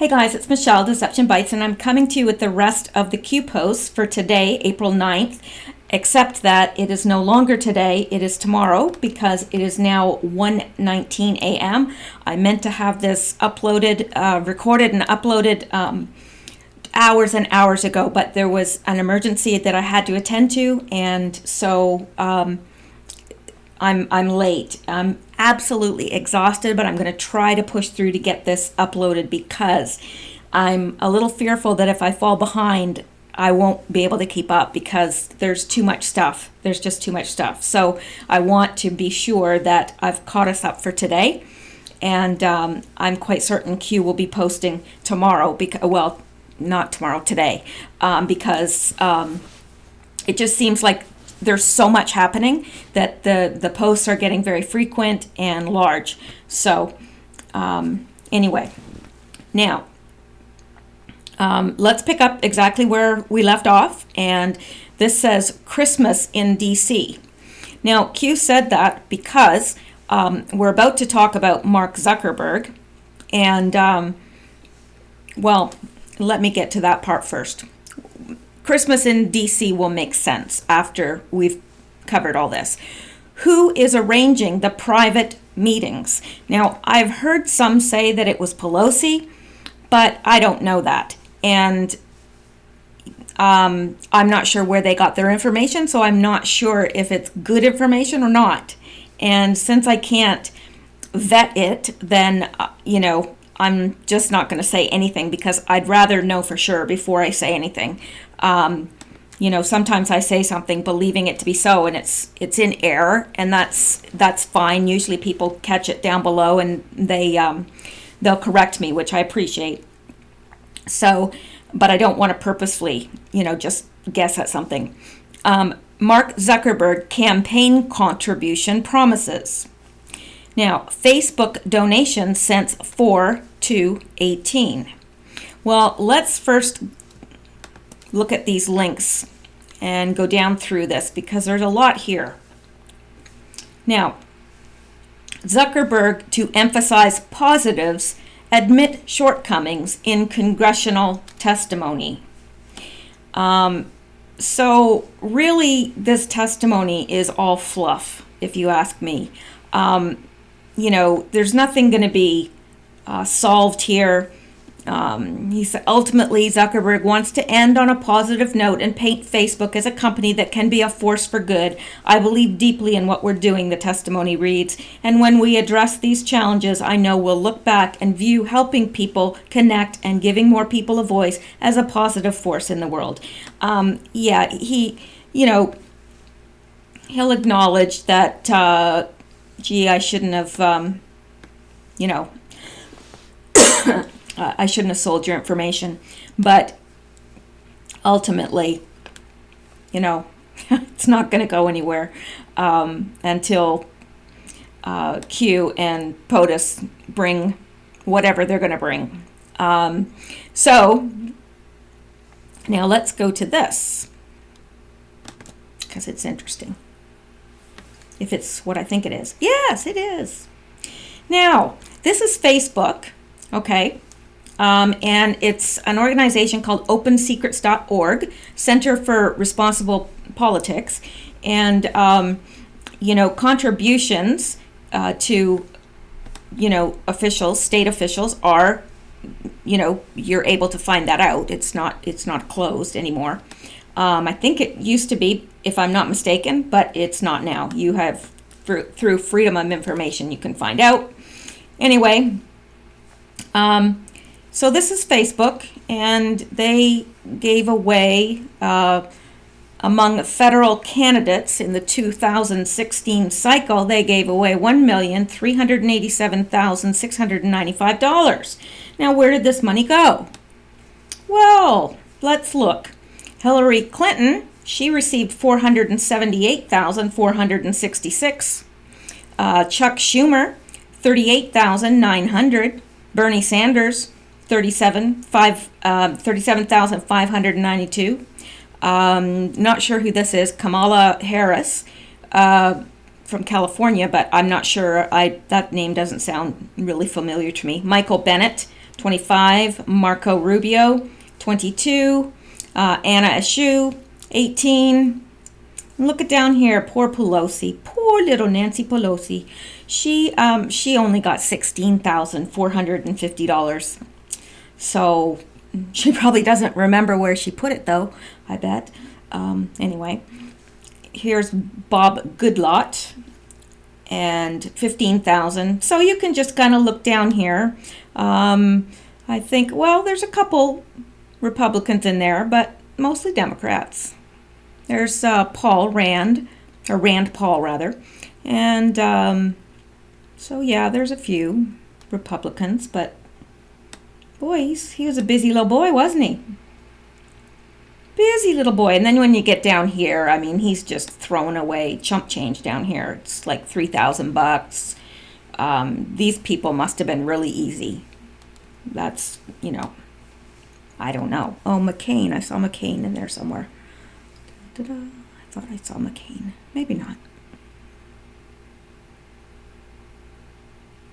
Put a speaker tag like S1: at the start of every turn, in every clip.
S1: Hey guys, it's Mishel, Deception Bytes, and I'm coming to you with the rest of the Q posts for today, April 9th, except that it is no longer today, it is tomorrow, because it is now 1:19 a.m. I meant to have this uploaded, recorded and uploaded hours and hours ago, but there was an emergency that I had to attend to, and so I'm late. I'm absolutely exhausted, but I'm going to try to push through to get this uploaded because I'm a little fearful that if I fall behind, I won't be able to keep up because there's too much stuff. There's just too much stuff. So I want to be sure that I've caught us up for today. And I'm quite certain Q will be posting tomorrow, well, not tomorrow, today, because it just seems like there's so much happening that the posts are getting very frequent and large. So anyway, now let's pick up exactly where we left off. And this says Christmas in DC. Now, Q said that because we're about to talk about Mark Zuckerberg. And, well, let me get to that part first. Christmas in DC will make sense after we've covered all this. Who is arranging the private meetings? Now, I've heard some say that it was Pelosi, but I don't know that. And I'm not sure where they got their information, so I'm not sure if it's good information or not. And since I can't vet it, then, I'm just not going to say anything because I'd rather know for sure before I say anything. Sometimes I say something believing it to be so, and it's in error, and that's fine. Usually people catch it down below, and they'll correct me, which I appreciate. So, but I don't want to purposefully, just guess at something. Mark Zuckerberg campaign contribution promises. Now, Facebook donation since 4/2/18. Well, let's first look at these links and go down through this because there's a lot here. Now, Zuckerberg, to emphasize positives, admit shortcomings in congressional testimony. So really, this testimony is all fluff, if you ask me. There's nothing going to be solved here. He said, ultimately, Zuckerberg wants to end on a positive note and paint Facebook as a company that can be a force for good. I believe deeply in what we're doing, the testimony reads. And when we address these challenges, I know we'll look back and view helping people connect and giving more people a voice as a positive force in the world. He'll acknowledge that, I shouldn't have, I shouldn't have sold your information, but ultimately, it's not going to go anywhere until Q and POTUS bring whatever they're going to bring. So now let's go to this because it's interesting. If it's what I think it is. Yes, it is. Now, this is Facebook, okay? And it's an organization called OpenSecrets.org, Center for Responsible Politics. And, contributions to, officials, state officials are, you're able to find that out. It's not closed anymore. I think it used to be, if I'm not mistaken, but it's not now. You have, through Freedom of Information, you can find out. Anyway, so this is Facebook, and they gave away, among federal candidates in the 2016 cycle, they gave away $1,387,695. Now, where did this money go? Well, let's look. Hillary Clinton, she received $478,466. Chuck Schumer, $38,900. Bernie Sanders, $37,592. Not sure who this is. Kamala Harris from California, but I'm not sure. That name doesn't sound really familiar to me. Michael Bennet, 25, Marco Rubio. 22, Anna Eshoo. 18. Look at down here, poor Pelosi, poor little Nancy Pelosi. She only got $16,450. So she probably doesn't remember where she put it, though, I bet. Anyway, here's Bob Goodlot and 15,000. So you can just kind of look down here. I think, well, there's a couple Republicans in there, but mostly Democrats. There's Paul Rand, or Rand Paul rather, and so yeah, there's a few Republicans, but boy, he was a busy little boy, wasn't he? Busy little boy. And then when you get down here, I mean, he's just throwing away chump change down here. It's like $3,000. These people must have been really easy. That's, I don't know. Oh, McCain. I saw McCain in there somewhere. I thought I saw McCain. Maybe not.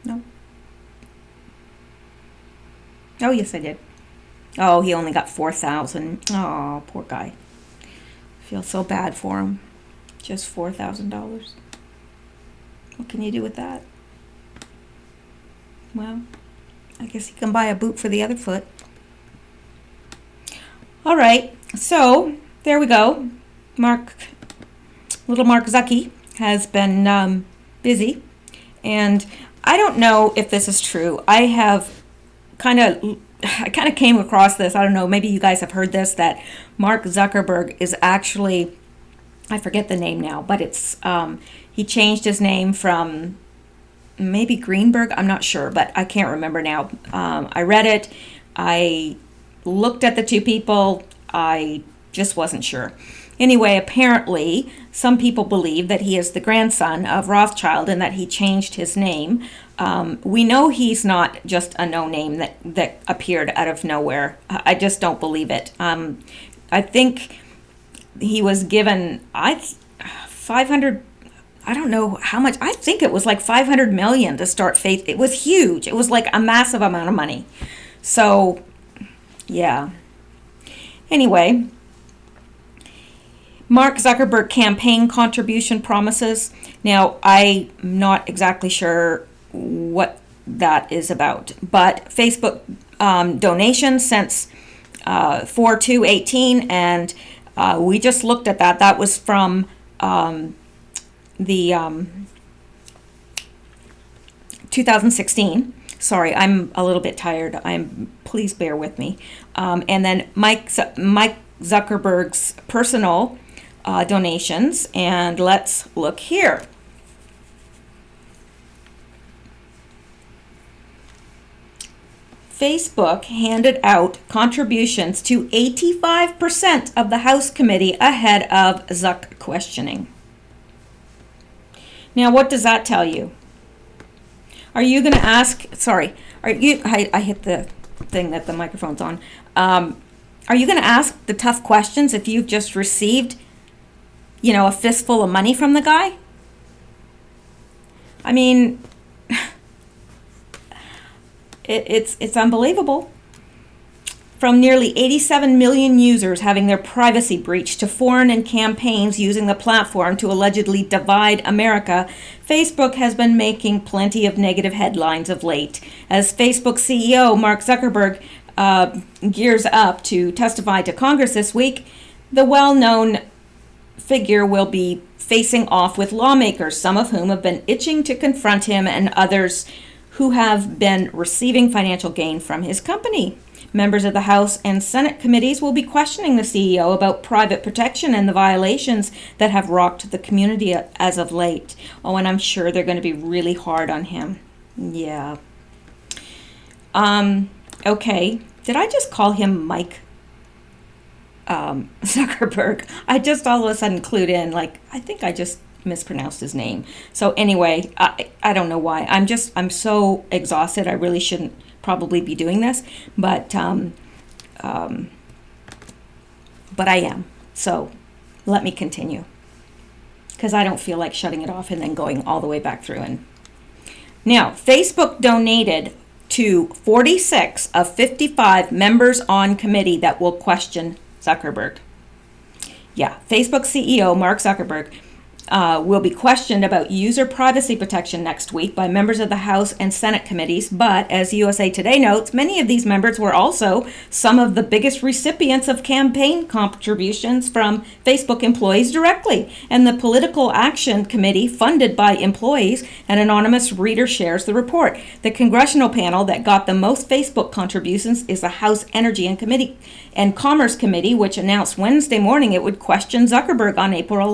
S1: No. Oh, yes, I did. Oh, he only got 4,000. Oh, poor guy. Feel so bad for him. Just $4,000. What can you do with that? Well, I guess he can buy a boot for the other foot. All right, so there we go. Little Mark Zucky has been busy, and I don't know if this is true. I kind of came across this. I don't know, maybe you guys have heard this, that Mark Zuckerberg is actually, I forget the name now, but it's he changed his name from maybe Greenberg, I'm not sure, but I can't remember now. I read it, I looked at the two people, I just wasn't sure. Anyway, apparently, some people believe that he is the grandson of Rothschild and that he changed his name. We know he's not just a no-name that appeared out of nowhere. I just don't believe it. I think he was given 500, I don't know how much, I think it was like 500 million to start Faith. It was huge. It was like a massive amount of money. So, yeah. Anyway, Mark Zuckerberg campaign contribution promises. Now, I'm not exactly sure what that is about, but Facebook donations since 4/2/18, and we just looked at that. That was from the 2016. Sorry, I'm a little bit tired. Please bear with me. And then Mike Zuckerberg's personal donations, and let's look here. Facebook handed out contributions to 85% of the House committee ahead of Zuck questioning. Now, what does that tell you? Are you going to ask, I hit the thing that the microphone's on. Are you going to ask the tough questions if you've just received, a fistful of money from the guy? I mean, it's unbelievable. From nearly 87 million users having their privacy breached to foreign and campaigns using the platform to allegedly divide America, Facebook has been making plenty of negative headlines of late. As Facebook CEO Mark Zuckerberg gears up to testify to Congress this week, the well-known figure will be facing off with lawmakers, some of whom have been itching to confront him and others who have been receiving financial gain from his company. Members of the House and Senate committees will be questioning the CEO about private protection and the violations that have rocked the community as of late. Oh, and I'm sure they're going to be really hard on him. Yeah. Okay. Did I just call him Mike Zuckerberg? I just all of a sudden clued in, I think I just mispronounced his name. So anyway, I don't know why. I'm so exhausted. I really shouldn't probably be doing this, but I am. So let me continue, because I don't feel like shutting it off and then going all the way back through. And now, Facebook donated to 46 of 55 members on committee that will question Zuckerberg. Yeah, Facebook CEO Mark Zuckerberg will be questioned about user privacy protection next week by members of the House and Senate committees. But as USA Today notes, many of these members were also some of the biggest recipients of campaign contributions from Facebook employees directly. And the Political Action Committee, funded by employees, an anonymous reader shares the report. The congressional panel that got the most Facebook contributions is the House Energy and Commerce Committee, which announced Wednesday morning it would question Zuckerberg on April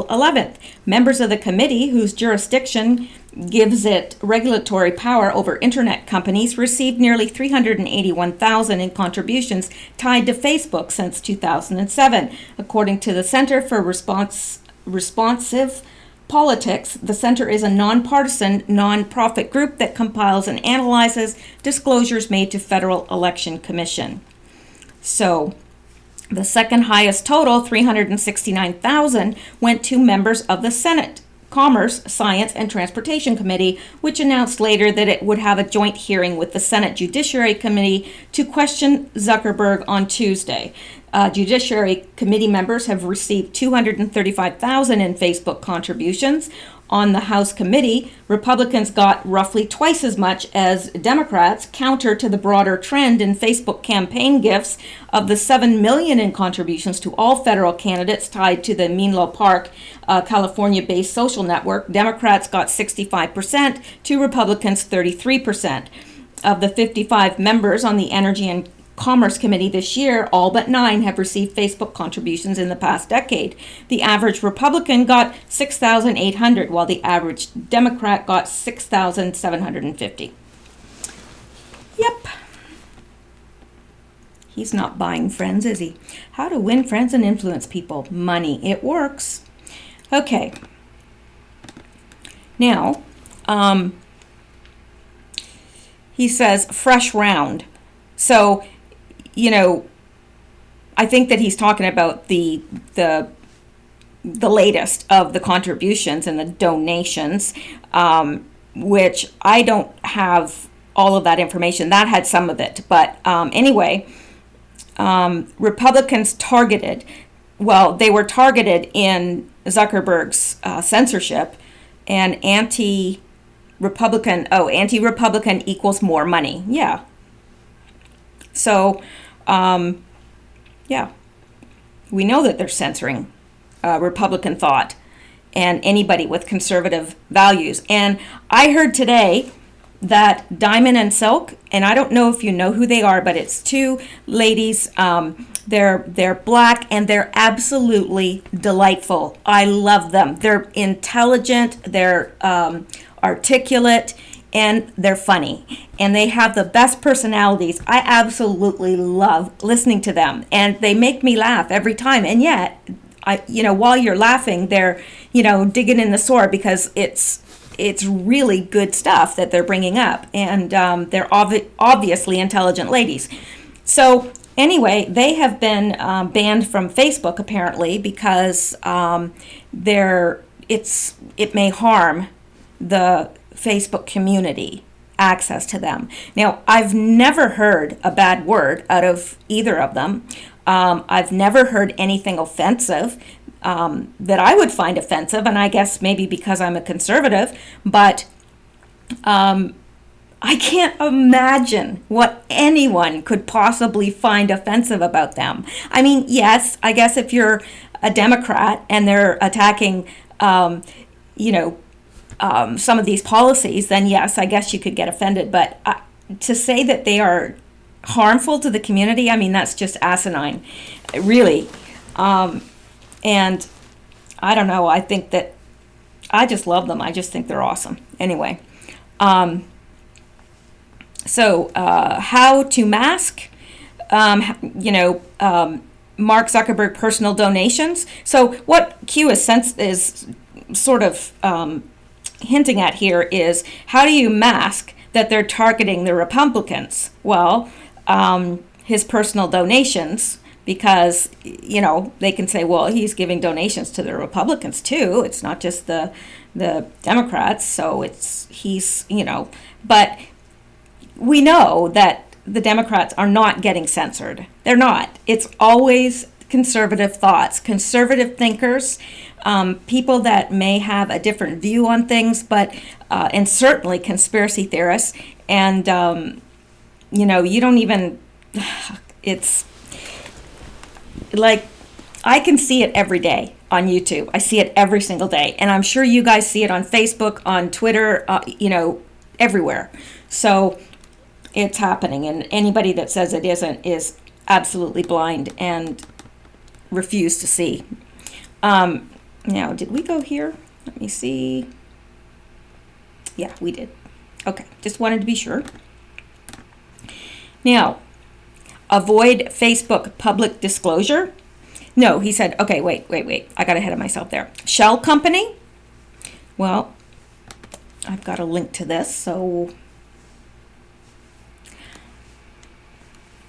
S1: 11th. Members of the committee, whose jurisdiction gives it regulatory power over internet companies, received nearly $381,000 in contributions tied to Facebook since 2007. According to the Center for Responsive Politics, the center is a nonpartisan, nonprofit group that compiles and analyzes disclosures made to Federal Election Commission. So, the second highest total, $369,000, went to members of the Senate Commerce, Science, and Transportation Committee, which announced later that it would have a joint hearing with the Senate Judiciary Committee to question Zuckerberg on Tuesday. Judiciary Committee members have received $235,000 in Facebook contributions. On the House committee, Republicans got roughly twice as much as Democrats, counter to the broader trend in Facebook campaign gifts. Of the $7 million in contributions to all federal candidates tied to the Menlo Park, California-based social network, Democrats got 65% to Republicans 33%. Of the 55 members on the Energy and Commerce Committee this year, all but 9 have received Facebook contributions in the past decade. The average Republican got $6,800, while the average Democrat got $6,750. Yep. He's not buying friends, is he? How to win friends and influence people. Money. It works. Okay. Now, he says fresh round. So, I think that he's talking about the latest of the contributions and the donations, which I don't have all of that information. That had some of it. But anyway, Republicans targeted, they were targeted in Zuckerberg's censorship, and anti-Republican equals more money. Yeah. So, we know that they're censoring Republican thought and anybody with conservative values. And I heard today that Diamond and Silk, and I don't know if you know who they are, but it's two ladies. They're black and they're absolutely delightful. I love them. They're intelligent, they're articulate, and they're funny, and they have the best personalities. I absolutely love listening to them, and they make me laugh every time. And yet, while you're laughing, they're, digging in the sore, because it's really good stuff that they're bringing up, and they're obviously intelligent ladies. So anyway, they have been banned from Facebook apparently because it may harm the Facebook community access to them. Now, I've never heard a bad word out of either of them. I've never heard anything offensive that I would find offensive, and I guess maybe because I'm a conservative, but I can't imagine what anyone could possibly find offensive about them. I mean, yes, I guess if you're a Democrat and they're attacking, some of these policies, then yes, I guess you could get offended. But to say that they are harmful to the community, I mean, that's just asinine, really. And I don't know, I think that I just love them. I just think they're awesome. Anyway, so how to mask, Mark Zuckerberg personal donations. So what Q is sort of hinting at here is, how do you mask that they're targeting the Republicans? Well, his personal donations, because, they can say, well, he's giving donations to the Republicans too. It's not just the Democrats. So he's, but we know that the Democrats are not getting censored. They're not. It's always conservative thoughts, conservative thinkers, people that may have a different view on things, but and certainly conspiracy theorists. And you don't even. It's like I can see it every day on YouTube. I see it every single day, and I'm sure you guys see it on Facebook, on Twitter, everywhere. So it's happening, and anybody that says it isn't is absolutely blind and refuse to see. Now, did we go here? Let me see. Yeah, we did. Okay, just wanted to be sure. Now, avoid Facebook public disclosure. No, he said, okay, wait. I got ahead of myself there. Shell company. Well, I've got a link to this, so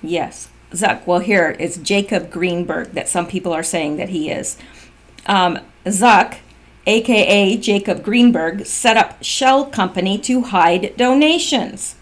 S1: yes. Zuck, well, here it's Jacob Greenberg that some people are saying that he is. Zuck, aka Jacob Greenberg, set up shell company to hide donations.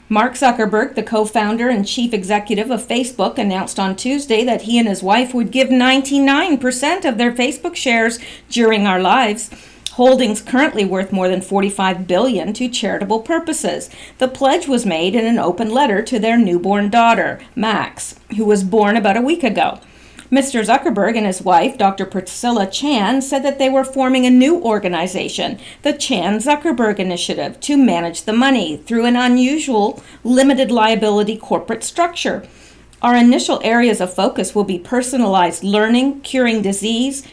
S1: Mark Zuckerberg, the co-founder and chief executive of Facebook, announced on Tuesday that he and his wife would give 99% of their Facebook shares during our lives, holdings currently worth more than $45 billion, to charitable purposes. The pledge was made in an open letter to their newborn daughter, Max, who was born about a week ago. Mr. Zuckerberg and his wife, Dr. Priscilla Chan, said that they were forming a new organization, the Chan-Zuckerberg Initiative, to manage the money through an unusual limited liability corporate structure. Our initial areas of focus will be personalized learning, curing disease,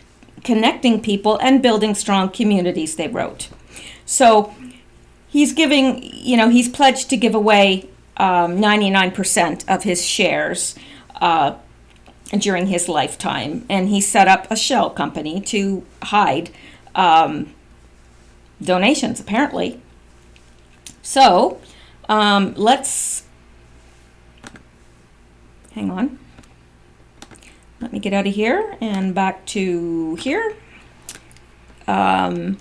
S1: connecting people, and building strong communities, they wrote. So he's giving, he's pledged to give away 99% of his shares during his lifetime, and he set up a shell company to hide donations, apparently. So let's hang on. Let me get out of here and back to here. Now,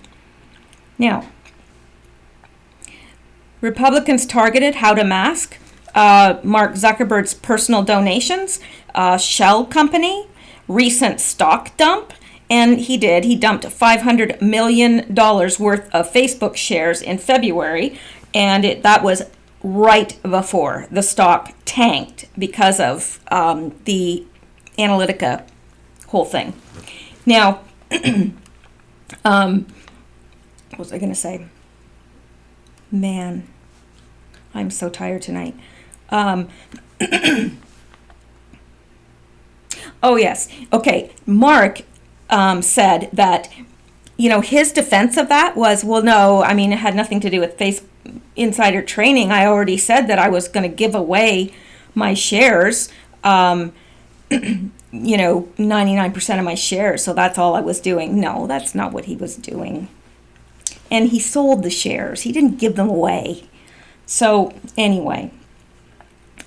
S1: Republicans targeted how to mask Mark Zuckerberg's personal donations, shell company, recent stock dump, and he dumped $500 million worth of Facebook shares in February, and that was right before the stock tanked because of the Analytica whole thing. Now, what was I going to say? Man, I'm so tired tonight. Oh, yes. Okay. Mark said that, his defense of that was, well, no, it had nothing to do with insider trading. I already said that I was going to give away my shares, 99% of my shares. So that's all I was doing. No, that's not what he was doing. And he sold the shares. He didn't give them away. So anyway,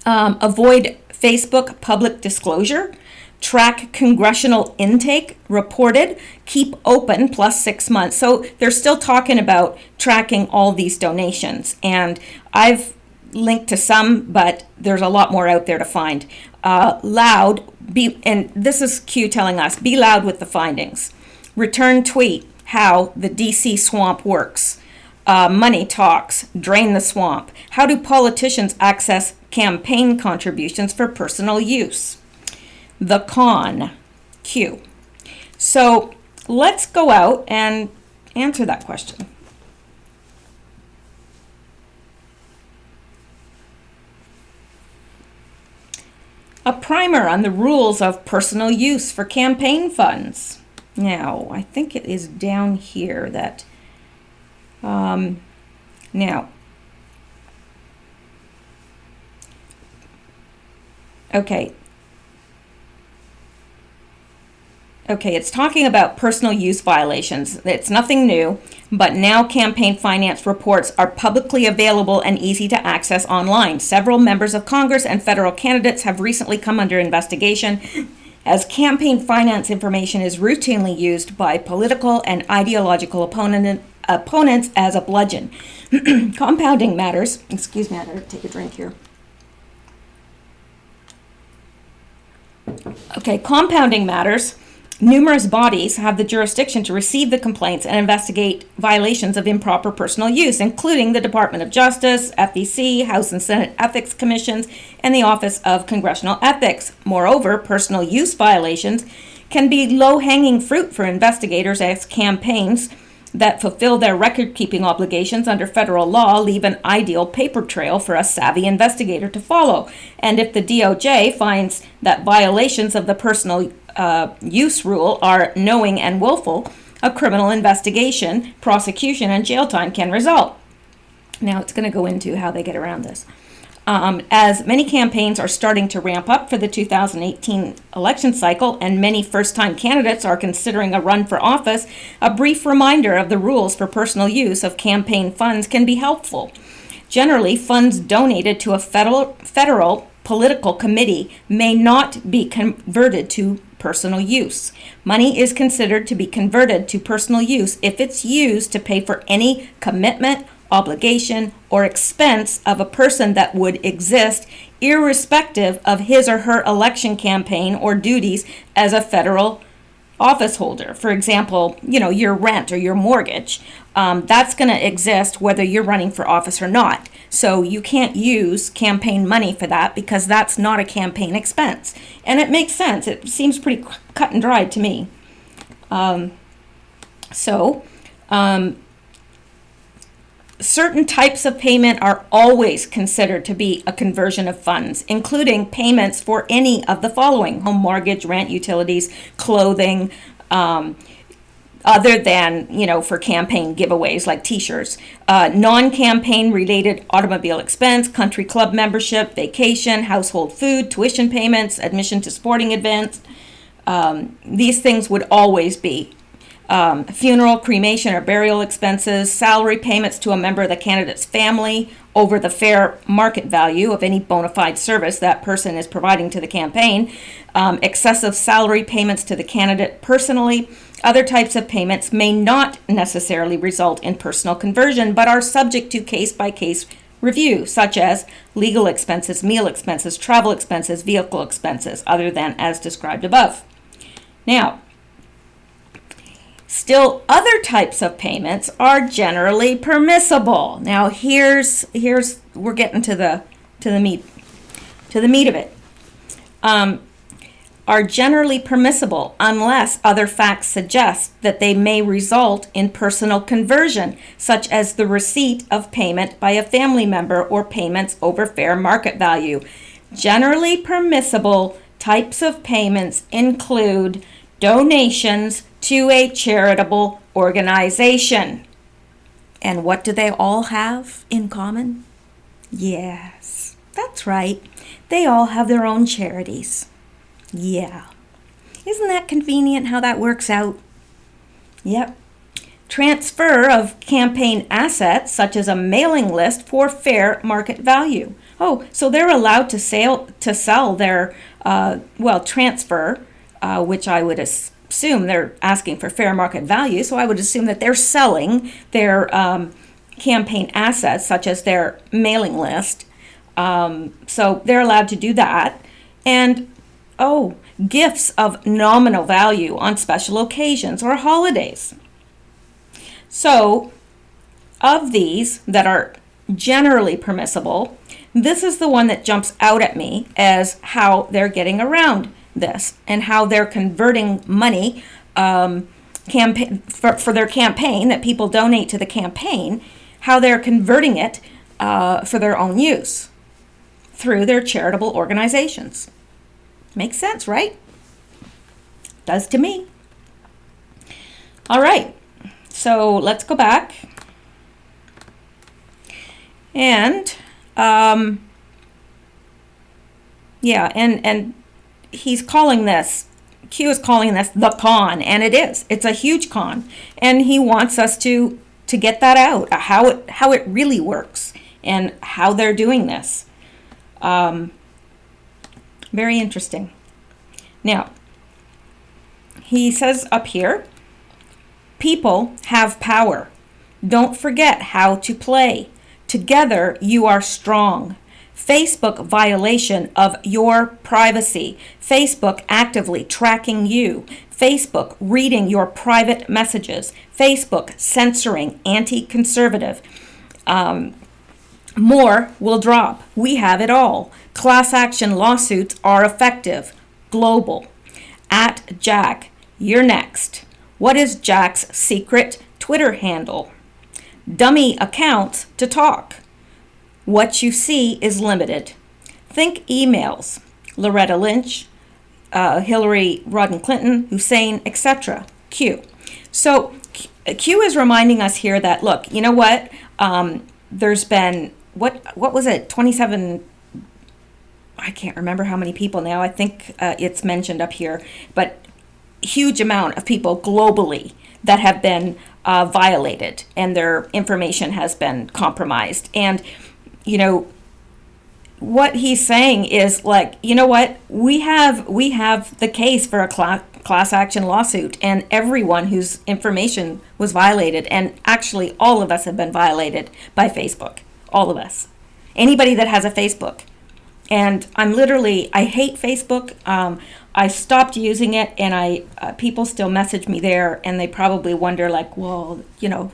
S1: avoid Facebook public disclosure, track congressional intake, reported, keep open plus 6 months. So they're still talking about tracking all these donations. And I've linked to some, but there's a lot more out there to find. And this is Q telling us, be loud with the findings. Return tweet how the DC swamp works. Money talks, drain the swamp. How do politicians access campaign contributions for personal use? The con, Q. So let's go out and answer that question. A primer on the rules of personal use for campaign funds. Now, I think it is down here that, now, okay, it's talking about personal use violations. It's nothing new, but now campaign finance reports are publicly available and easy to access online. Several members of Congress and federal candidates have recently come under investigation as campaign finance information is routinely used by political and ideological opponents as a bludgeon. Compounding matters. Excuse me, I gotta take a drink here. Okay, compounding matters. Numerous bodies have the jurisdiction to receive the complaints and investigate violations of improper personal use, including the Department of Justice, FEC, House and Senate Ethics Commissions, and the Office of Congressional Ethics. Moreover, personal use violations can be low-hanging fruit for investigators, as campaigns that fulfill their record-keeping obligations under federal law leave an ideal paper trail for a savvy investigator to follow. And if the DOJ finds that violations of the personal use rule are knowing and willful, a criminal investigation, prosecution, and jail time can result. Now it's going to go into how they get around this. As many campaigns are starting to ramp up for the 2018 election cycle and many first-time candidates are considering a run for office, a brief reminder of the rules for personal use of campaign funds can be helpful. Generally, funds donated to a federal political committee may not be converted to personal use. Money is considered to be converted to personal use if it's used to pay for any commitment, obligation, or expense of a person that would exist irrespective of his or her election campaign or duties as a federal office holder. For example, your rent or your mortgage, that's going to exist whether you're running for office or not. So you can't use campaign money for that because that's not a campaign expense. And it makes sense. It seems pretty cut and dried to me. Certain types of payment are always considered to be a conversion of funds, including payments for any of the following: home mortgage, rent, utilities, clothing, other than, for campaign giveaways like t-shirts, non-campaign related automobile expense, country club membership, vacation, household food, tuition payments, admission to sporting events. These things would always be funeral, cremation, or burial expenses, salary payments to a member of the candidate's family over the fair market value of any bona fide service that person is providing to the campaign, excessive salary payments to the candidate personally. Other types of payments may not necessarily result in personal conversion, but are subject to case-by-case review, such as legal expenses, meal expenses, travel expenses, vehicle expenses, other than as described above. Now, still, other types of payments are generally permissible. Now, here's we're getting to the meat of it. Are generally permissible unless other facts suggest that they may result in personal conversion, such as the receipt of payment by a family member or payments over fair market value. Generally permissible types of payments include donations to a charitable organization. And what do they all have in common? Yes, that's right. They all have their own charities. Yeah. Isn't that convenient how that works out? Yep. Transfer of campaign assets, such as a mailing list, for fair market value. Oh, so they're allowed to sell their, transfer, which I would assume they're asking for fair market value. So I would assume that they're selling their campaign assets, such as their mailing list. So they're allowed to do that. And gifts of nominal value on special occasions or holidays. So, of these that are generally permissible, this is the one that jumps out at me as how they're getting around this and how they're converting money for their campaign that people donate to the campaign, how they're converting it for their own use through their charitable organizations. Makes sense, right? Does to me. All right, so let's go back. And, and he's calling this, Q is calling this the con, and it is. It's a huge con. And he wants us to get that out, how it really works and how they're doing this. Very interesting. Now, he says up here, people have power. Don't forget how to play. Together you are strong. Facebook violation of your privacy. Facebook actively tracking you. Facebook reading your private messages. Facebook censoring anti-conservative. More will drop. We have it all. Class action lawsuits are effective. Global. At Jack, you're next. What is Jack's secret Twitter handle? Dummy accounts to talk. What you see is limited. Think emails. Loretta Lynch, Hillary Rodham Clinton, Hussein, etc. Q. So Q is reminding us here that, look, you know what? There's been, what was it, 27, I can't remember how many people now. I think it's mentioned up here, but huge amount of people globally that have been violated and their information has been compromised. And, you know, what he's saying is like, you know what, we have the case for a class action lawsuit, and everyone whose information was violated, and actually all of us have been violated by Facebook, all of us, anybody that has a Facebook. And I hate Facebook. I stopped using it, and people still message me there, and they probably wonder, like, well, you know,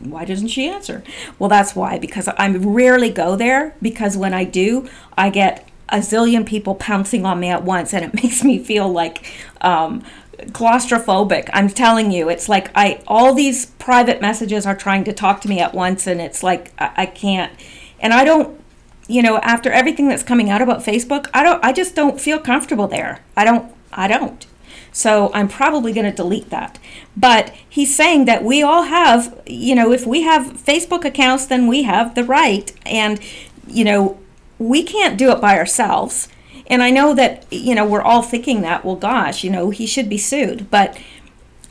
S1: why doesn't she answer? Well, that's why, because I rarely go there, because when I do, I get a zillion people pouncing on me at once, and it makes me feel like claustrophobic. I'm telling you, it's like all these private messages are trying to talk to me at once, and it's like I can't, and I don't. You know, after everything that's coming out about Facebook, I just don't feel comfortable there. I don't. So I'm probably going to delete that. But he's saying that we all have, you know, if we have Facebook accounts, then we have the right. And, you know, we can't do it by ourselves. And I know that, you know, we're all thinking that, well, gosh, you know, he should be sued. But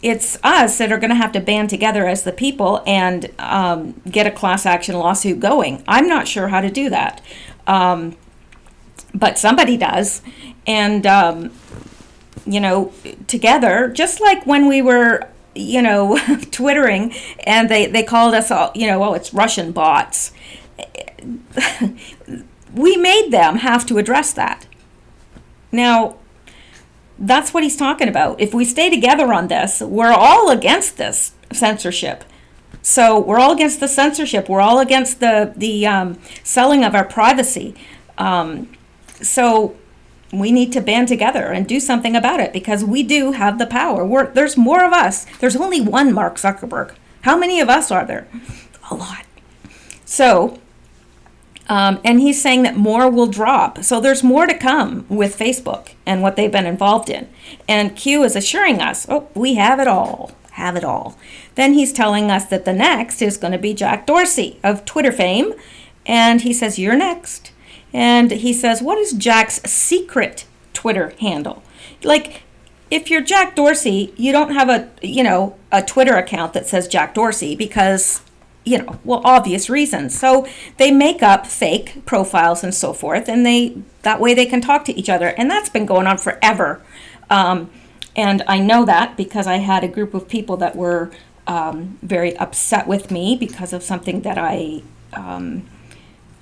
S1: it's us that are going to have to band together as the people and get a class action lawsuit going. I'm not sure how to do that, but somebody does. And, you know, together, just like when we were, you know, Twittering, and they called us all, you know, oh, it's Russian bots. We made them have to address that. Now, that's what he's talking about. If we stay together on this, we're all against this censorship. So we're all against the censorship. We're all against the selling of our privacy. So we need to band together and do something about it, because we do have the power. There's more of us. There's only one Mark Zuckerberg. How many of us are there? A lot. So, and he's saying that more will drop. So there's more to come with Facebook and what they've been involved in. And Q is assuring us, oh, we have it all. Have it all. Then he's telling us that the next is going to be Jack Dorsey of Twitter fame. And he says, you're next. And he says, what is Jack's secret Twitter handle? Like, if you're Jack Dorsey, you don't have a Twitter account that says Jack Dorsey because, you know, well, obvious reasons. So they make up fake profiles and so forth, and that way they can talk to each other. And that's been going on forever. And I know that because I had a group of people that were very upset with me because of something that I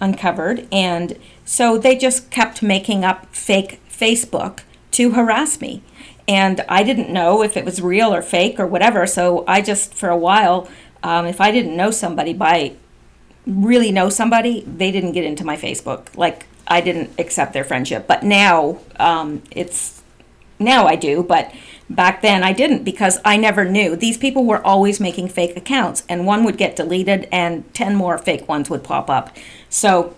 S1: uncovered. And so they just kept making up fake Facebook to harass me. And I didn't know if it was real or fake or whatever. So I just, for a while, if I didn't know somebody really know somebody, they didn't get into my Facebook. Like, I didn't accept their friendship. But now, now I do, but back then I didn't, because I never knew. These people were always making fake accounts, and one would get deleted and 10 more fake ones would pop up. So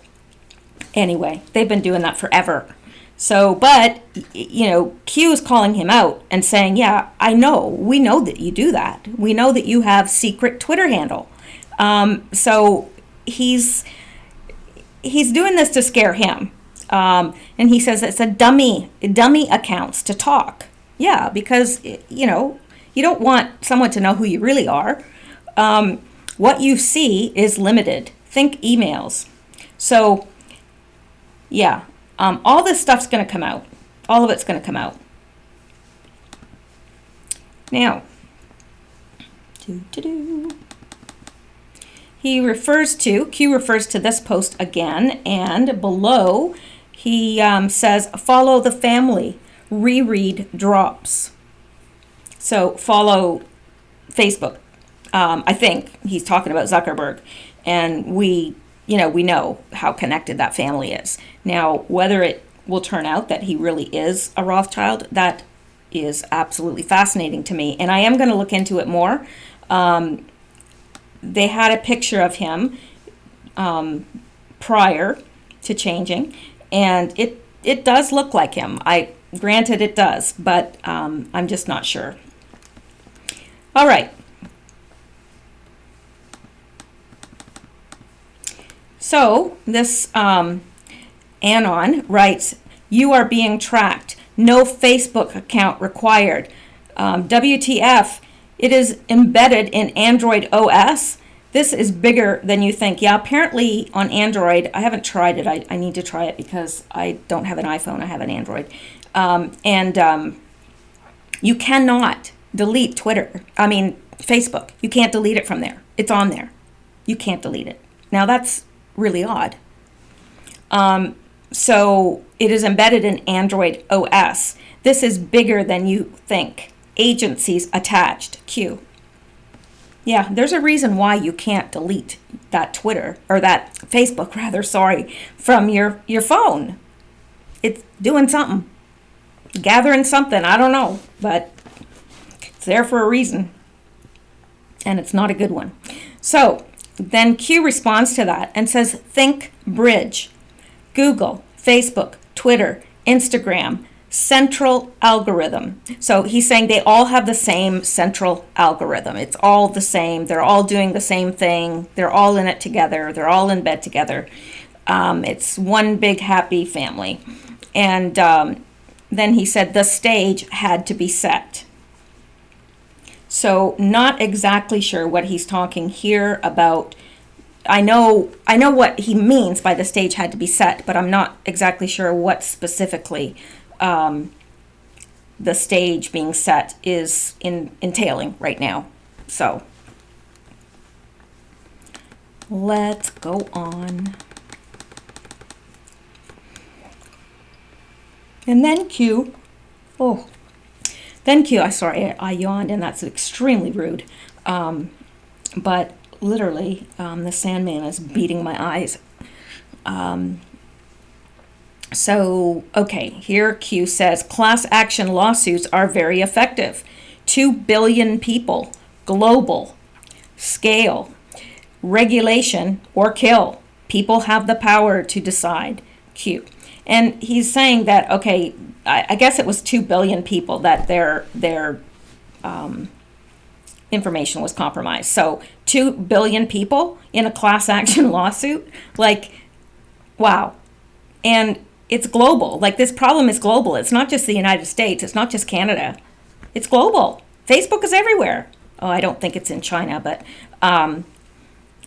S1: anyway, they've been doing that forever. So, but, you know, Q is calling him out and saying, yeah, we know that you do that. We know that you have secret Twitter handle. So he's doing this to scare him. And he says it's a dummy accounts to talk. Yeah, because, you know, you don't want someone to know who you really are. What you see is limited. Think emails. So, yeah, all this stuff's going to come out. All of it's going to come out. Now, Q refers to this post again, and below he says, follow the family, reread drops. So follow Facebook. I think he's talking about Zuckerberg, and we know how connected that family is. Now, whether it will turn out that he really is a Rothschild, that is absolutely fascinating to me, and I am going to look into it more. They had a picture of him prior to changing, and it does look like him. Granted it does, but I'm just not sure. All right. So this Anon writes, you are being tracked. No Facebook account required. WTF, it is embedded in Android OS. This is bigger than you think. Yeah, apparently on Android, I haven't tried it. I need to try it because I don't have an iPhone. I have an Android. You cannot delete Facebook. You can't delete it from there. It's on there. You can't delete it. Now that's really odd. So it is embedded in Android OS. This is bigger than you think. Agencies attached. Q. Yeah, there's a reason why you can't delete that Twitter, or that Facebook rather, from your phone. It's doing something. Gathering something, I don't know, but it's there for a reason. And it's not a good one. So then Q responds to that and says, think bridge. Google, Facebook, Twitter, Instagram, central algorithm. So he's saying they all have the same central algorithm. It's all the same. They're all doing the same thing. They're all in it together. They're all in bed together. It's one big happy family. And then he said the stage had to be set. So not exactly sure what he's talking here about. I know what he means by the stage had to be set, but I'm not exactly sure what specifically the stage being set is entailing right now. So let's go on. And then Q, I yawned, and that's extremely rude. But literally, the Sandman is beating my eyes. Here Q says, class action lawsuits are very effective. 2 billion people, global, scale, regulation or kill. People have the power to decide. Q. And he's saying that, I guess it was 2 billion people that their information was compromised. So 2 billion people in a class action lawsuit, wow. And it's global. This problem is global. It's not just the United States. It's not just Canada. It's global. Facebook is everywhere. Oh, I don't think it's in China, but,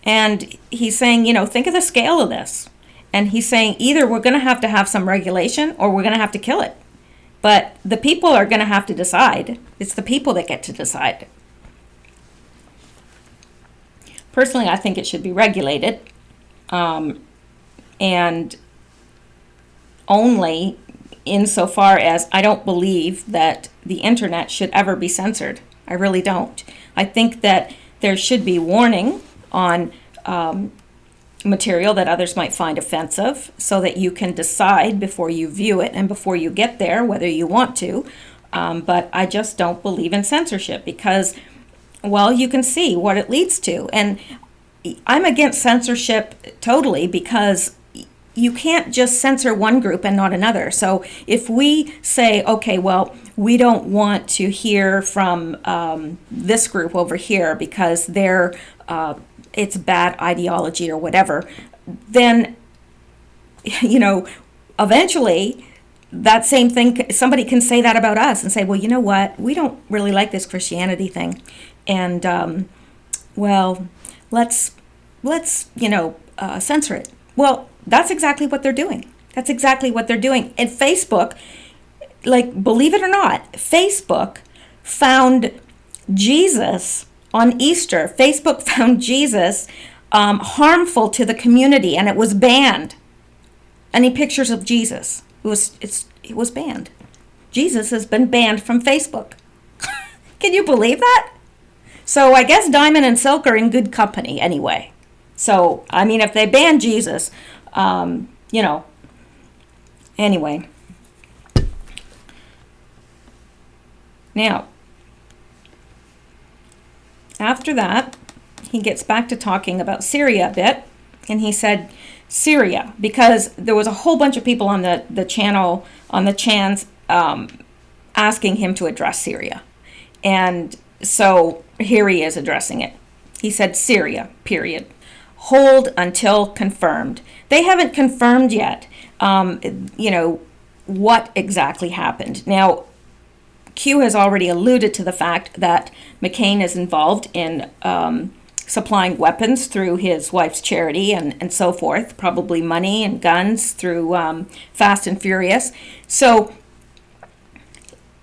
S1: and he's saying, think of the scale of this. And he's saying either we're going to have some regulation or we're going to have to kill it. But the people are going to have to decide. It's the people that get to decide. Personally, I think it should be regulated. And only insofar as I don't believe that the internet should ever be censored. I really don't. I think that there should be warning on material that others might find offensive so that you can decide before you view it and before you get there whether you want to. But I just don't believe in censorship because, well, you can see what it leads to. And I'm against censorship totally because you can't just censor one group and not another. So if we say, okay, well, we don't want to hear from this group over here because it's bad ideology or whatever, then, eventually that same thing, somebody can say that about us and say, well, you know what, we don't really like this Christianity thing. And, let's censor it. Well, that's exactly what they're doing. That's exactly what they're doing. And Facebook, believe it or not, Facebook found Jesus on Easter. Facebook found Jesus harmful to the community, and it was banned. Any pictures of Jesus? It was banned. Jesus has been banned from Facebook. Can you believe that? So I guess Diamond and Silk are in good company anyway. So, I mean, if they ban Jesus, anyway. Now, after that, he gets back to talking about Syria a bit, and he said Syria, because there was a whole bunch of people on the channel, on the chans, asking him to address Syria. And so here he is addressing it. He said Syria, period. Hold until confirmed. They haven't confirmed yet, what exactly happened. Now, Q has already alluded to the fact that McCain is involved in supplying weapons through his wife's charity and so forth, probably money and guns through Fast and Furious. So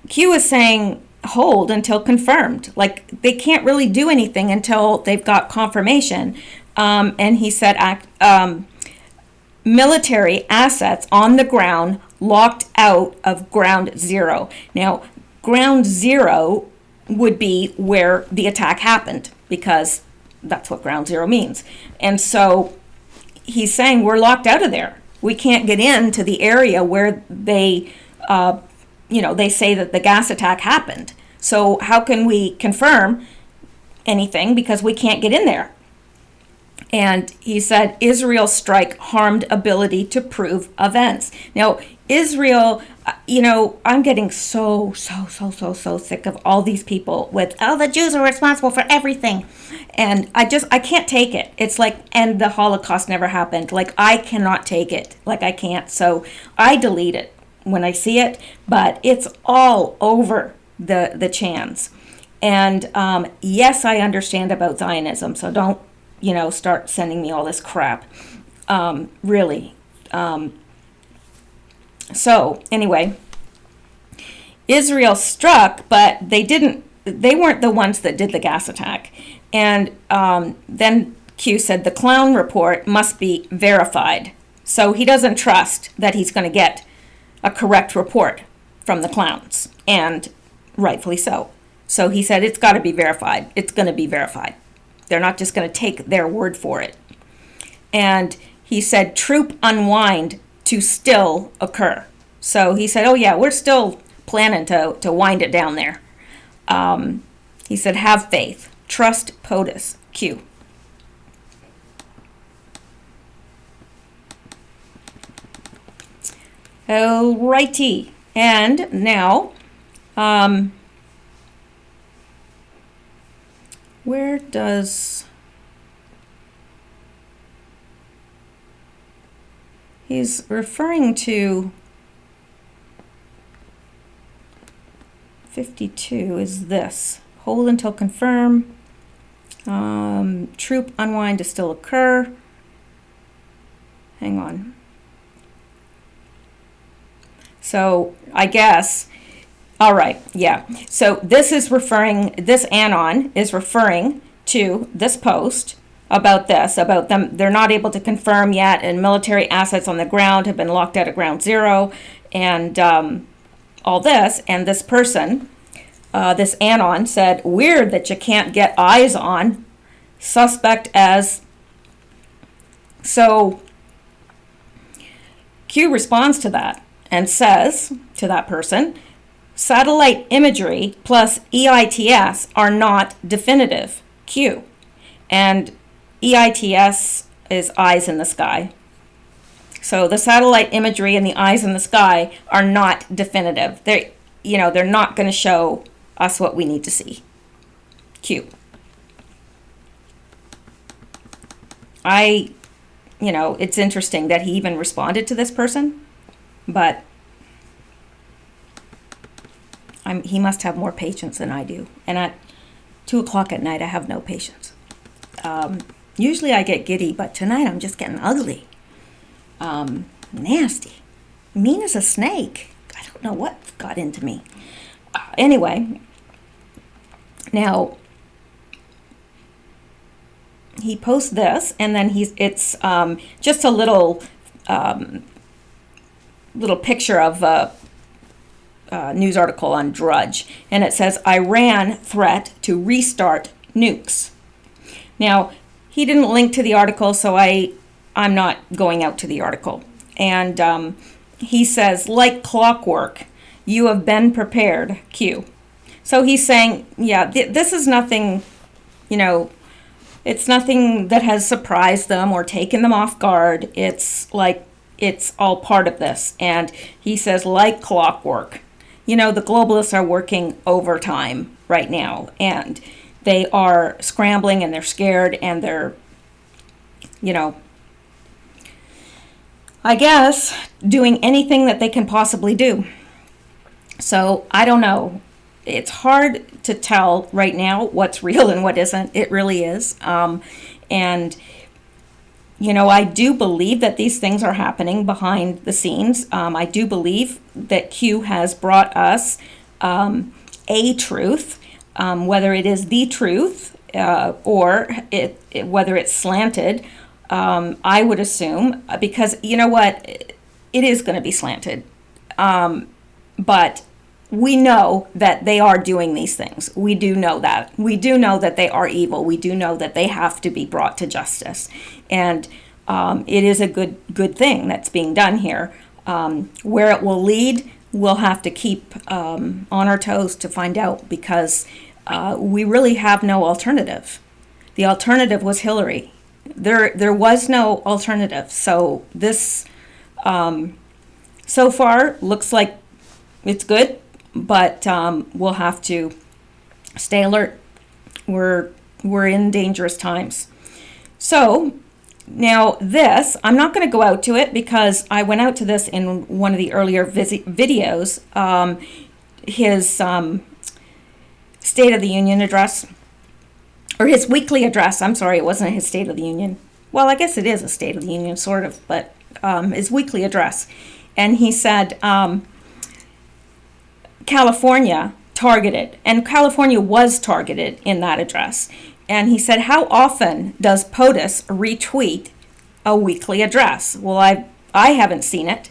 S1: Q is saying hold until confirmed. Like, they can't really do anything until they've got confirmation. And he said military assets on the ground locked out of ground zero. Now, ground zero would be where the attack happened, because that's what ground zero means. And so he's saying we're locked out of there. We can't get into the area where they say that the gas attack happened. So how can we confirm anything, because we can't get in there? And he said Israel's strike harmed ability to prove events. Now, Israel, I'm getting so sick of all these people with, the Jews are responsible for everything. And I can't take it. It's like, and the Holocaust never happened. Like, I cannot take it. Like, I can't. So I delete it when I see it, but it's all over the chans. And yes, I understand about Zionism, so don't, start sending me all this crap. Really. So anyway, Israel struck, but they weren't the ones that did the gas attack. And then Q said the clown report must be verified. So he doesn't trust that he's going to get a correct report from the clowns, and rightfully so. So he said it's got to be verified. It's going to be verified. They're not just going to take their word for it. And he said troop unwind to still occur. So he said, oh yeah, we're still planning to wind it down there. He said, have faith. Trust POTUS. Q. Alrighty. And now, where does... He's referring to 52 is this. Hold until confirm. Troop unwind to still occur. Hang on. So I guess, all right, yeah. So this anon is referring to this post about them. They're not able to confirm yet, and military assets on the ground have been locked out of ground zero, and all this. And this person, this anon, said, weird that you can't get eyes on suspect as. So Q responds to that and says to that person, satellite imagery plus EITS are not definitive. Q. And EITS is eyes in the sky. So the satellite imagery and the eyes in the sky are not definitive. They're not going to show us what we need to see. Q. It's interesting that he even responded to this person, but he must have more patience than I do. And at 2:00 at night, I have no patience. Usually I get giddy, but tonight I'm just getting ugly. Nasty. Mean as a snake. I don't know what got into me. Anyway, now, he posts this, and then it's just a little picture of a news article on Drudge, and it says Iran threat to restart nukes. Now, he didn't link to the article, so I'm not going out to the article. And he says, like clockwork, you have been prepared, Q. So he's saying, yeah, this is nothing, it's nothing that has surprised them or taken them off guard. It's like, it's all part of this. And he says, like clockwork. The globalists are working overtime right now, and they are scrambling, and they're scared, and they're, I guess, doing anything that they can possibly do. So I don't know. It's hard to tell right now what's real and what isn't. It really is. And I do believe that these things are happening behind the scenes. I do believe that Q has brought us a truth, whether it is the truth or whether it's slanted. I would assume, because you know what, it is going to be slanted. But we know that they are doing these things. We do know that. We do know that they are evil. We do know that they have to be brought to justice. And it is a good thing that's being done here. Where it will lead, we'll have to keep on our toes to find out, because we really have no alternative. The alternative was Hillary. There was no alternative. So this, so far, looks like it's good, but we'll have to stay alert. We're in dangerous times. So now this, I'm not going to go out to it because I went out to this in one of the earlier videos, his State of the Union address, or his weekly address. I'm sorry, it wasn't his State of the Union. Well, I guess it is a State of the Union, sort of, but his weekly address. And he said, California targeted, and California was targeted in that address. And he said, how often does POTUS retweet a weekly address? Well, I haven't seen it.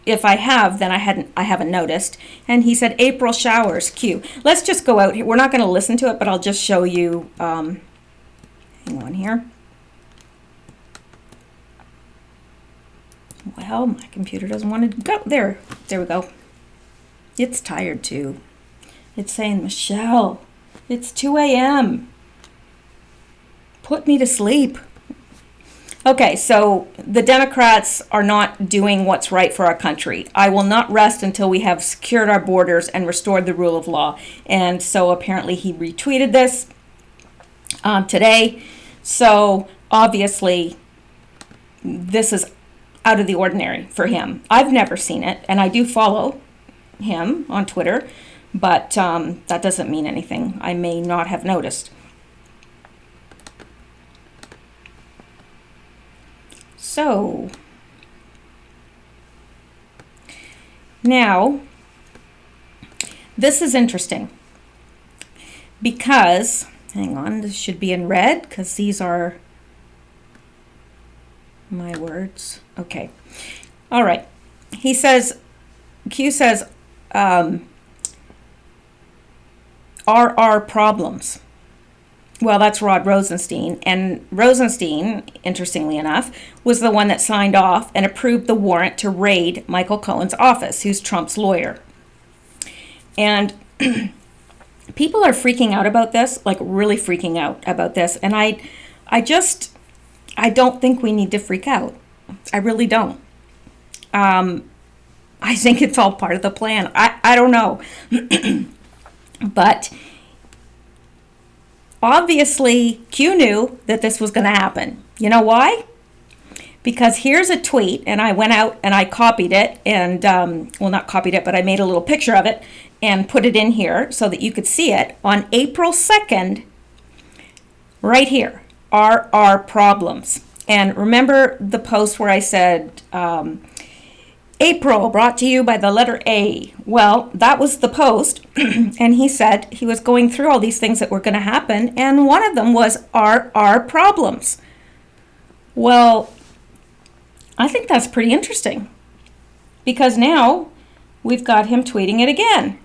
S1: If I have, then I haven't noticed. And he said, April showers, Q. Let's just go out here. We're not going to listen to it, but I'll just show you. Hang on here. Well, my computer doesn't want to go. There we go. It's tired too. It's saying, Mishel, it's 2 a.m. Put me to sleep. Okay, so the Democrats are not doing what's right for our country. I will not rest until we have secured our borders and restored the rule of law. And so apparently he retweeted this today. So obviously this is out of the ordinary for him. I've never seen it, and I do follow him on Twitter, but that doesn't mean anything. I may not have noticed. So now this is interesting because, hang on, this should be in red because these are my words. Okay. All right. He says, Q says, are our problems. Well, that's Rod Rosenstein. And Rosenstein, interestingly enough, was the one that signed off and approved the warrant to raid Michael Cohen's office, who's Trump's lawyer. And people are freaking out about this, like really freaking out about this. And I don't think we need to freak out. I really don't. I think it's all part of the plan. I don't know. But obviously, Q knew that this was going to happen. You know why? Because here's a tweet, and I went out and I copied it, and, well, not copied it, but I made a little picture of it and put it in here so that you could see it. On April 2nd, right here, are our problems. And remember the post where I said, April, brought to you by the letter A. Well, that was the post, and he said he was going through all these things that were going to happen, and one of them was our problems. Well, I think that's pretty interesting, because now we've got him tweeting it again.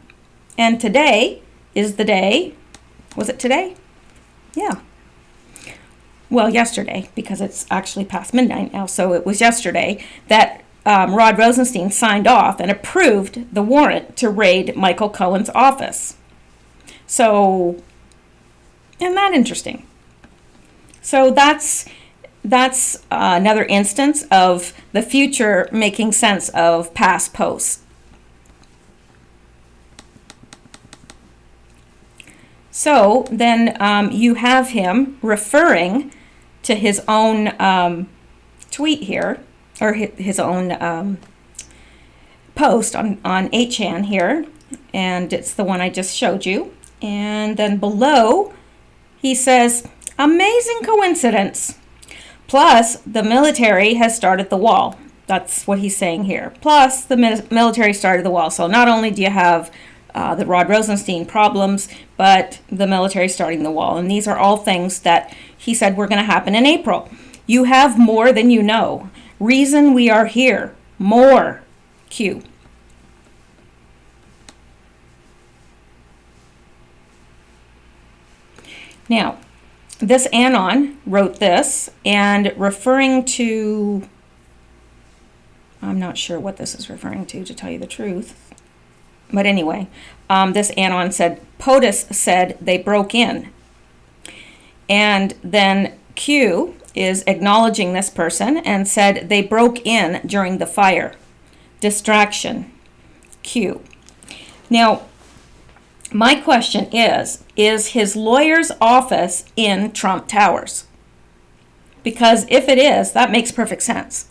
S1: And today is the day, was it today? Yeah. Well, yesterday, because it's actually past midnight now, so it was yesterday that Rod Rosenstein signed off and approved the warrant to raid Michael Cohen's office. So, isn't that interesting? So that's another instance of the future making sense of past posts. So then you have him referring to his own tweet here, or his own post on 8chan here, and it's the one I just showed you. And then below, he says, amazing coincidence. Plus, the military has started the wall. That's what he's saying here. Plus, the military started the wall. So not only do you have the Rod Rosenstein problems, but the military starting the wall. And these are all things that he said were going to happen in April. You have more than you know. Reason we are here. More. Q. Now, this Anon wrote this, and referring to, I'm not sure what this is referring to tell you the truth. But anyway, this Anon said, POTUS said they broke in. And then Q is acknowledging this person and said they broke in during the fire. Distraction. Q. Now, my question is his lawyer's office in Trump Towers? Because if it is, that makes perfect sense.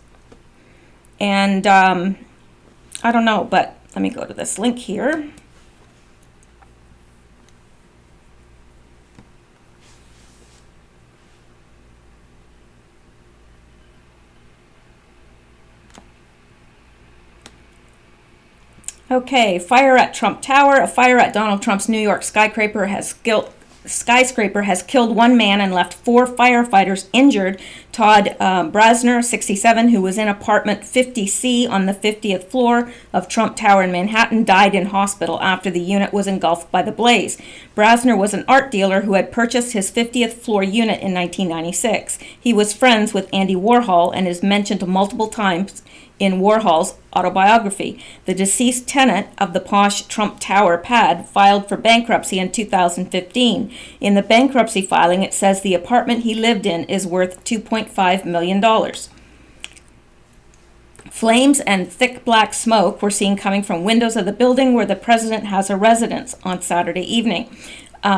S1: And I don't know, but let me go to this link here. Okay, fire at Trump Tower. A fire at Donald Trump's New York skyscraper has killed one man and left 4 firefighters injured. Todd Brasner, 67, who was in apartment 50C on the 50th floor of Trump Tower in Manhattan, died in hospital after the unit was engulfed by the blaze. Brasner was an art dealer who had purchased his 50th floor unit in 1996. He was friends with Andy Warhol and is mentioned multiple times in Warhol's autobiography. The deceased tenant of the posh Trump Tower pad filed for bankruptcy in 2015. In the bankruptcy filing, it says the apartment he lived in is worth $2.5 million. Flames and thick black smoke were seen coming from windows of the building where the president has a residence on Saturday evening.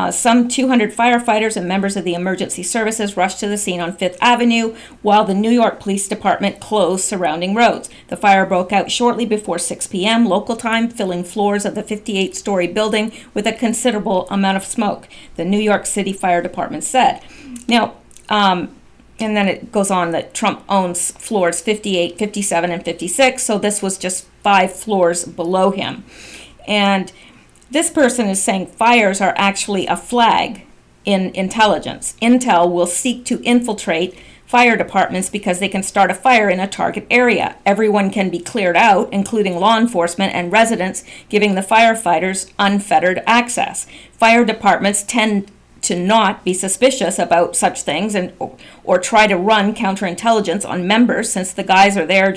S1: Some 200 firefighters and members of the emergency services rushed to the scene on 5th Avenue, while the New York Police Department closed surrounding roads. The fire broke out shortly before 6 p.m. local time, filling floors of the 58-story building with a considerable amount of smoke, the New York City Fire Department said. Now, and then it goes on that Trump owns floors 58, 57, and 56, so this was just 5 floors below him. And this person is saying fires are actually a flag in intelligence. Intel will seek to infiltrate fire departments because they can start a fire in a target area. Everyone can be cleared out, including law enforcement and residents, giving the firefighters unfettered access. Fire departments tend to not be suspicious about such things or try to run counterintelligence on members, since the guys there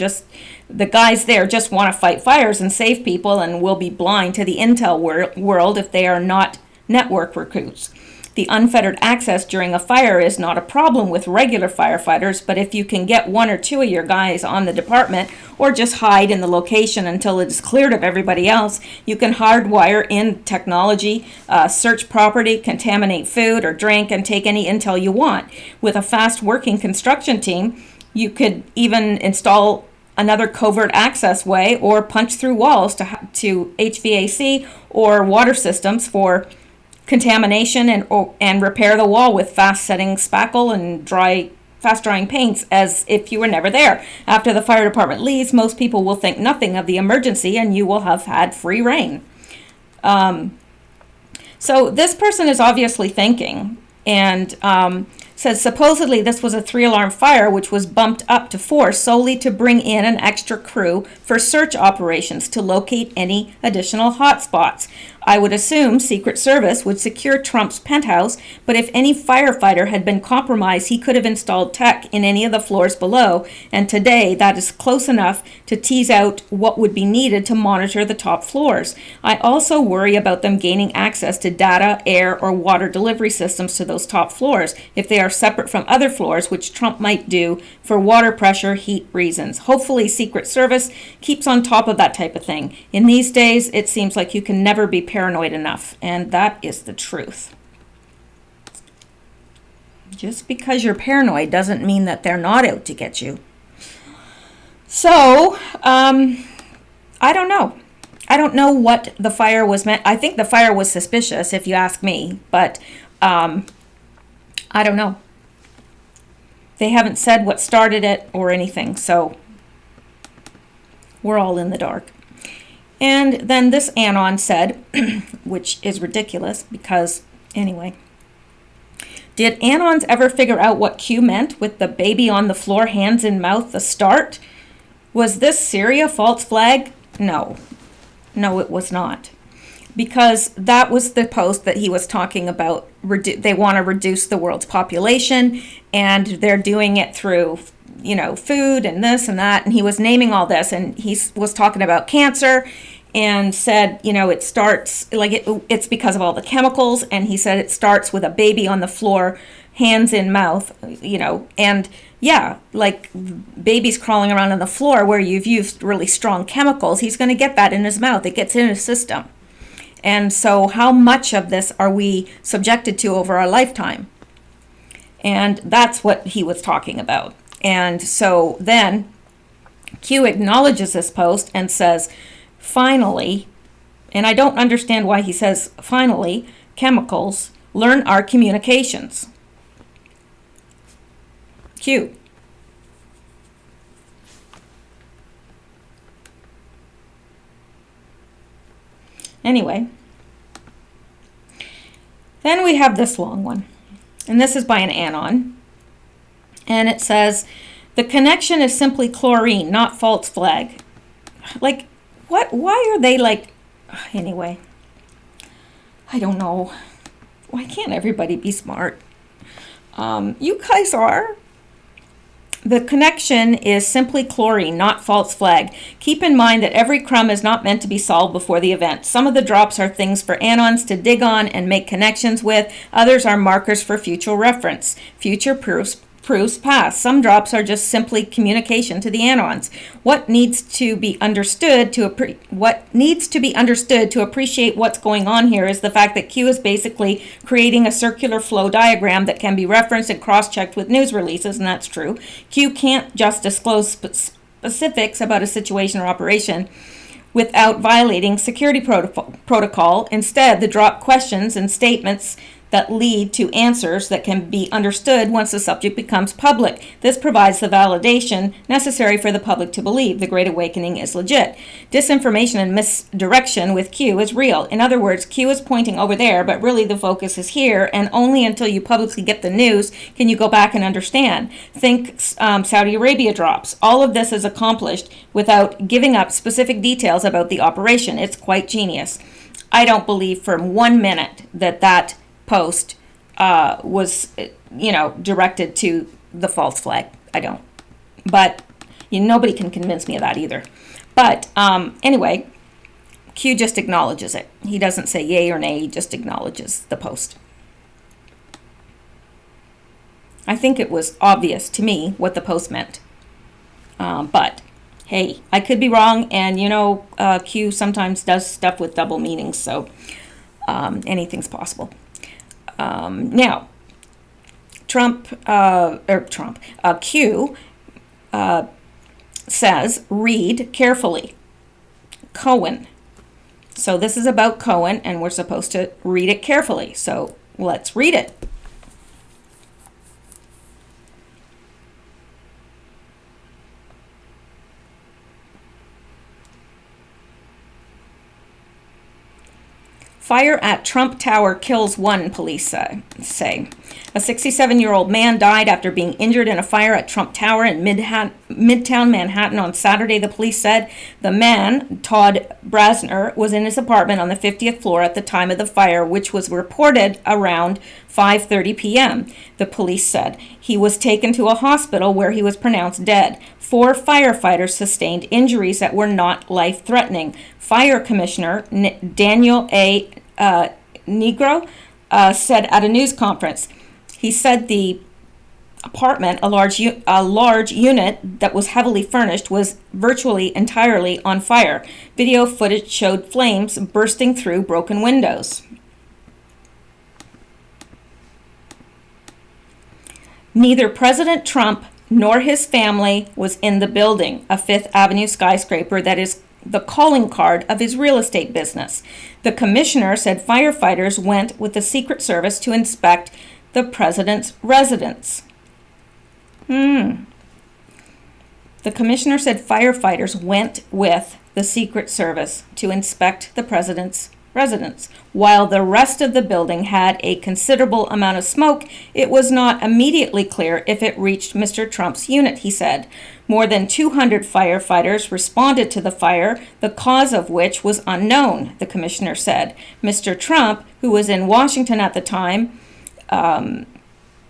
S1: just want to fight fires and save people and will be blind to the intel world if they are not network recruits. The unfettered access during a fire is not a problem with regular firefighters, but if you can get 1 or 2 of your guys on the department or just hide in the location until it is cleared of everybody else, you can hardwire in technology, search property, contaminate food or drink, and take any intel you want. With a fast working construction team, you could even install another covert access way or punch through walls to HVAC or water systems for contamination and repair the wall with fast setting spackle and dry fast-drying paints as if you were never there. After the fire department leaves, most people will think nothing of the emergency and you will have had free reign. So this person is obviously thinking, and says supposedly this was a 3-alarm fire which was bumped up to 4 solely to bring in an extra crew for search operations to locate any additional hotspots. I would assume Secret Service would secure Trump's penthouse, but if any firefighter had been compromised, he could have installed tech in any of the floors below, and today that is close enough to tease out what would be needed to monitor the top floors. I also worry about them gaining access to data, air, or water delivery systems to those top floors if they are separate from other floors, which Trump might do for water pressure, heat reasons. Hopefully, Secret Service keeps on top of that type of thing. In these days, it seems like you can never be paranoid enough, and that is the truth. Just because you're paranoid doesn't mean that they're not out to get you. So, I don't know. I don't know what the fire was meant. I think the fire was suspicious, if you ask me, but I don't know. They haven't said what started it or anything, so we're all in the dark. And then this Anon said, which is ridiculous because, anyway, did Anons ever figure out what Q meant with the baby on the floor, hands in mouth, the start? Was this Syria false flag? No. No, it was not. Because that was the post that he was talking about. They want to reduce the world's population, and they're doing it through, food and this and that. And he was naming all this, and he was talking about cancer and said, it starts, it's because of all the chemicals. And he said it starts with a baby on the floor, hands in mouth, and yeah, like babies crawling around on the floor where you've used really strong chemicals. He's going to get that in his mouth. It gets in his system. And so how much of this are we subjected to over our lifetime? And that's what he was talking about. And so then Q acknowledges this post and says, finally, and I don't understand why he says finally, chemicals, learn our communications. Q. Anyway, then we have this long one, and this is by an Anon, and it says, the connection is simply chlorine, not false flag. Like, what? Why are they like, anyway, I don't know. Why can't everybody be smart? You guys are. The connection is simply chlorine, not false flag. Keep in mind that every crumb is not meant to be solved before the event. Some of the drops are things for Anons to dig on and make connections with. Others are markers for future reference. Future proofs past. Some drops are just simply communication to the Anons. What needs to be understood to appreciate what's going on here is the fact that Q is basically creating a circular flow diagram that can be referenced and cross-checked with news releases, and that's true. Q can't just disclose specifics about a situation or operation without violating security protocol. Instead, the drop questions and statements that lead to answers that can be understood once the subject becomes public. This provides the validation necessary for the public to believe the Great Awakening is legit. Disinformation and misdirection with Q is real. In other words, Q is pointing over there, but really the focus is here, and only until you publicly get the news can you go back and understand. Think Saudi Arabia drops. All of this is accomplished without giving up specific details about the operation. It's quite genius. I don't believe for 1 minute that post was directed to the false flag. I don't, but nobody can convince me of that either. But anyway, Q just acknowledges it. He doesn't say yay or nay, he just acknowledges the post. I think it was obvious to me what the post meant, but hey, I could be wrong, and Q sometimes does stuff with double meanings, so anything's possible. Now, Q says, read carefully. Cohen. So this is about Cohen, and we're supposed to read it carefully. So let's read it. Fire at Trump Tower kills one, police say. A 67-year-old man died after being injured in a fire at Trump Tower in Midtown Manhattan on Saturday, the police said. The man, Todd Brasner, was in his apartment on the 50th floor at the time of the fire, which was reported around 5:30 p.m., the police said. He was taken to a hospital where he was pronounced dead. 4 firefighters sustained injuries that were not life-threatening. Fire Commissioner Daniel A. Negro said at a news conference. He said the apartment, a large unit that was heavily furnished, was virtually entirely on fire. Video footage showed flames bursting through broken windows. Neither President Trump nor his family was in the building, a Fifth Avenue skyscraper that is the calling card of his real estate business. The commissioner said firefighters went with the Secret Service to inspect the president's residence. The commissioner said firefighters went with the Secret Service to inspect the president's residence. While the rest of the building had a considerable amount of smoke, it was not immediately clear if it reached Mr. Trump's unit, he said. More than 200 firefighters responded to the fire, the cause of which was unknown, the commissioner said. Mr. Trump, who was in Washington at the time,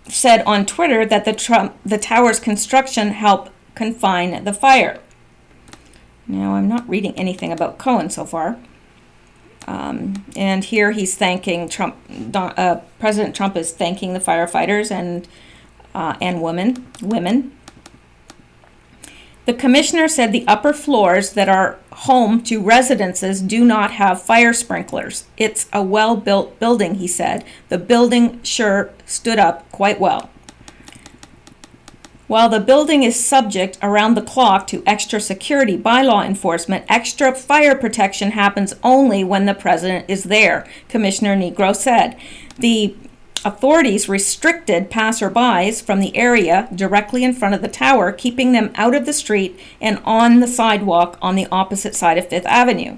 S1: said on Twitter that the tower's construction helped confine the fire. Now, I'm not reading anything about Cohen so far. And here he's thanking Trump. President Trump is thanking the firefighters and women. The commissioner said the upper floors that are home to residences do not have fire sprinklers. It's a well-built building, he said. The building sure stood up quite well. While the building is subject around the clock to extra security by law enforcement, extra fire protection happens only when the president is there, Commissioner Negro said. The authorities restricted passerbys from the area directly in front of the tower, keeping them out of the street and on the sidewalk on the opposite side of Fifth Avenue.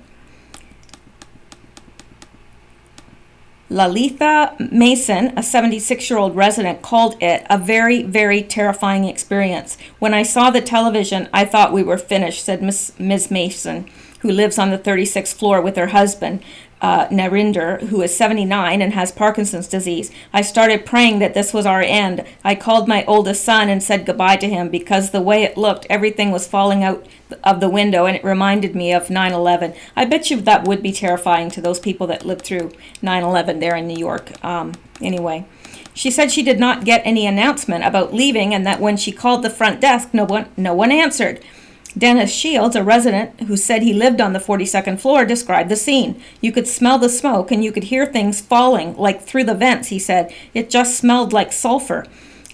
S1: Lalitha Mason, a 76-year-old resident, called it a very, very terrifying experience. When I saw the television, I thought we were finished, said Ms. Mason, who lives on the 36th floor with her husband, Narinder, who is 79 and has Parkinson's disease. I started praying that this was our end. I called my oldest son and said goodbye to him because the way it looked, everything was falling out of the window, and it reminded me of 9/11. I bet you that would be terrifying to those people that lived through 9/11 there in New York. Anyway, she said she did not get any announcement about leaving and that when she called the front desk, no one answered. Dennis Shields, a resident who said he lived on the 42nd floor, described the scene. You could smell the smoke and you could hear things falling, like through the vents, he said. It just smelled like sulfur.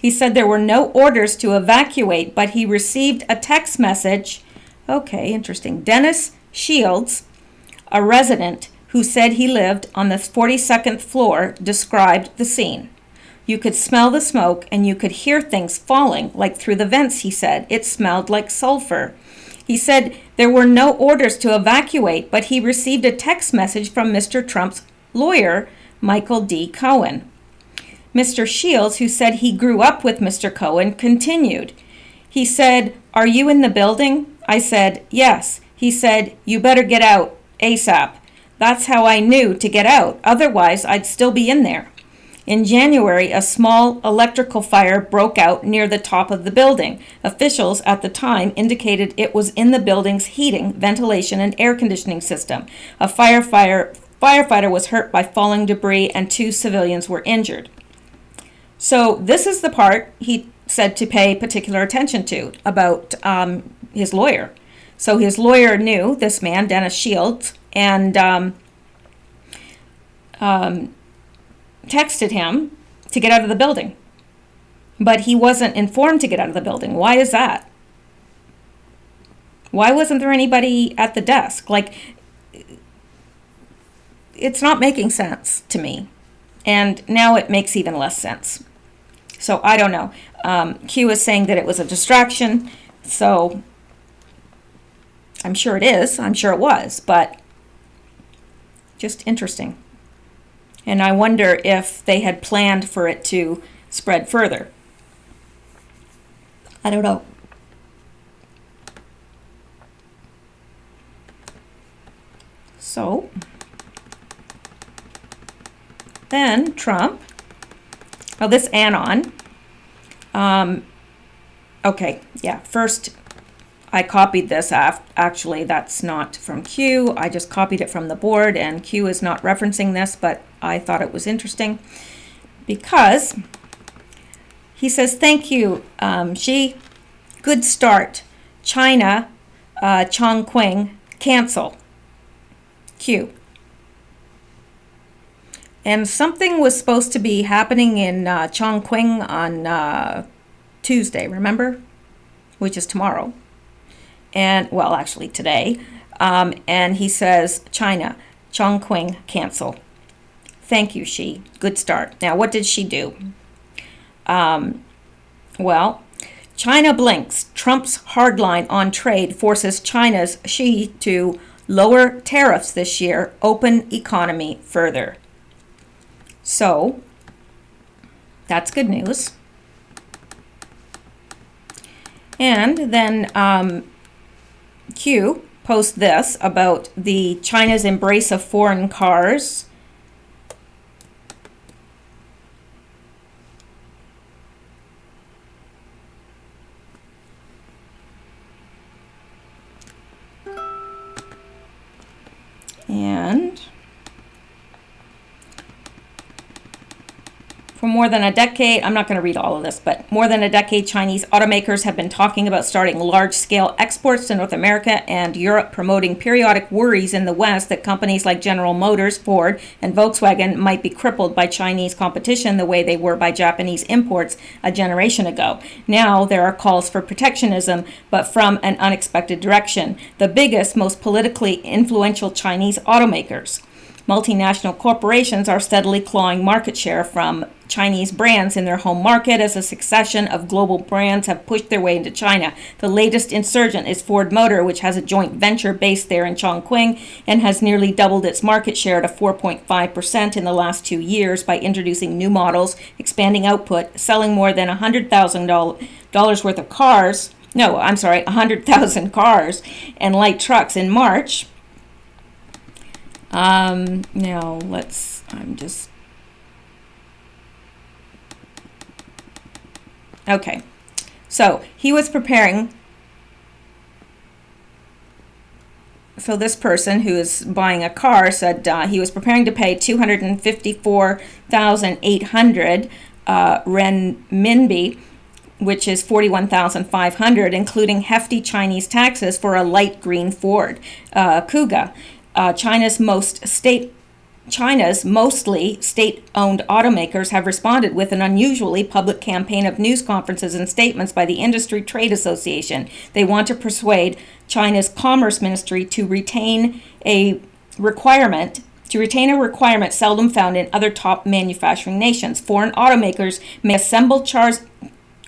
S1: He said there were no orders to evacuate, but he received a text message. Okay, interesting. Dennis Shields, a resident who said he lived on the 42nd floor, described the scene. You could smell the smoke and you could hear things falling, like through the vents, he said. It smelled like sulfur. He said there were no orders to evacuate, but he received a text message from Mr. Trump's lawyer, Michael D. Cohen. Mr. Shields, who said he grew up with Mr. Cohen, continued. He said, "Are you in the building?" I said, "Yes." He said, "You better get out ASAP." That's how I knew to get out. Otherwise, I'd still be in there. In January, a small electrical fire broke out near the top of the building. Officials at the time indicated it was in the building's heating, ventilation, and air conditioning system. A firefighter was hurt by falling debris and 2 civilians were injured. So this is the part he said to pay particular attention to about his lawyer. So his lawyer knew this man, Dennis Shields, and texted him to get out of the building. But he wasn't informed to get out of the building. Why is that? Why wasn't there anybody at the desk? Like, it's not making sense to me. And now it makes even less sense. So I don't know. Q is saying that it was a distraction. So I'm sure it is. I'm sure it was. But just interesting. And I wonder if they had planned for it to spread further. I don't know. So then Trump, this Anon, okay, yeah, first I copied this. Actually, that's not from Q. I just copied it from the board, and Q is not referencing this, but I thought it was interesting because he says, thank you, Xi. Good start. China, Chongqing, cancel. Q. And something was supposed to be happening in Chongqing on Tuesday, remember? Which is tomorrow. And, well, actually today. And he says, China, Chongqing, cancel. Thank you, Xi. Good start. Now, what did she do? Well, China blinks. Trump's hardline on trade forces China's Xi to lower tariffs this year, open economy further. So, that's good news. And then Q posts this about the China's embrace of foreign cars. And for more than a decade, I'm not going to read all of this, but more than a decade, Chinese automakers have been talking about starting large-scale exports to North America and Europe, promoting periodic worries in the West that companies like General Motors, Ford, and Volkswagen might be crippled by Chinese competition the way they were by Japanese imports a generation ago. Now there are calls for protectionism, but from an unexpected direction. The biggest, most politically influential Chinese automakers. Multinational corporations are steadily clawing market share from Chinese brands in their home market as a succession of global brands have pushed their way into China. The latest insurgent is Ford Motor, which has a joint venture based there in Chongqing and has nearly doubled its market share to 4.5% in the last 2 years by introducing new models, expanding output, selling more than $100,000 worth of cars. 100,000 cars and light trucks in March. Okay, so he was preparing, so this person who is buying a car said he was preparing to pay 254,800 renminbi, which is 41,500, including hefty Chinese taxes for a light green Ford Kuga. China's mostly state-owned automakers have responded with an unusually public campaign of news conferences and statements by the Industry Trade Association. They want to persuade China's Commerce Ministry to retain a requirement seldom found in other top manufacturing nations. Foreign automakers may assemble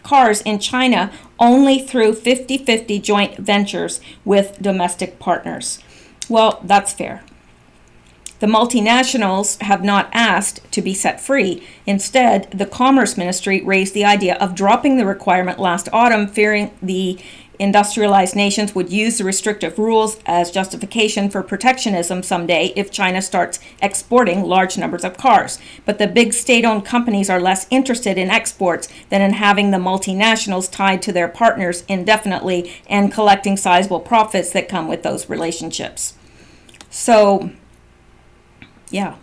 S1: cars in China only through 50-50 joint ventures with domestic partners. Well, that's fair. The multinationals have not asked to be set free. Instead, the Commerce Ministry raised the idea of dropping the requirement last autumn, fearing the industrialized nations would use the restrictive rules as justification for protectionism someday if China starts exporting large numbers of cars. But the big state-owned companies are less interested in exports than in having the multinationals tied to their partners indefinitely and collecting sizable profits that come with those relationships. So, yeah.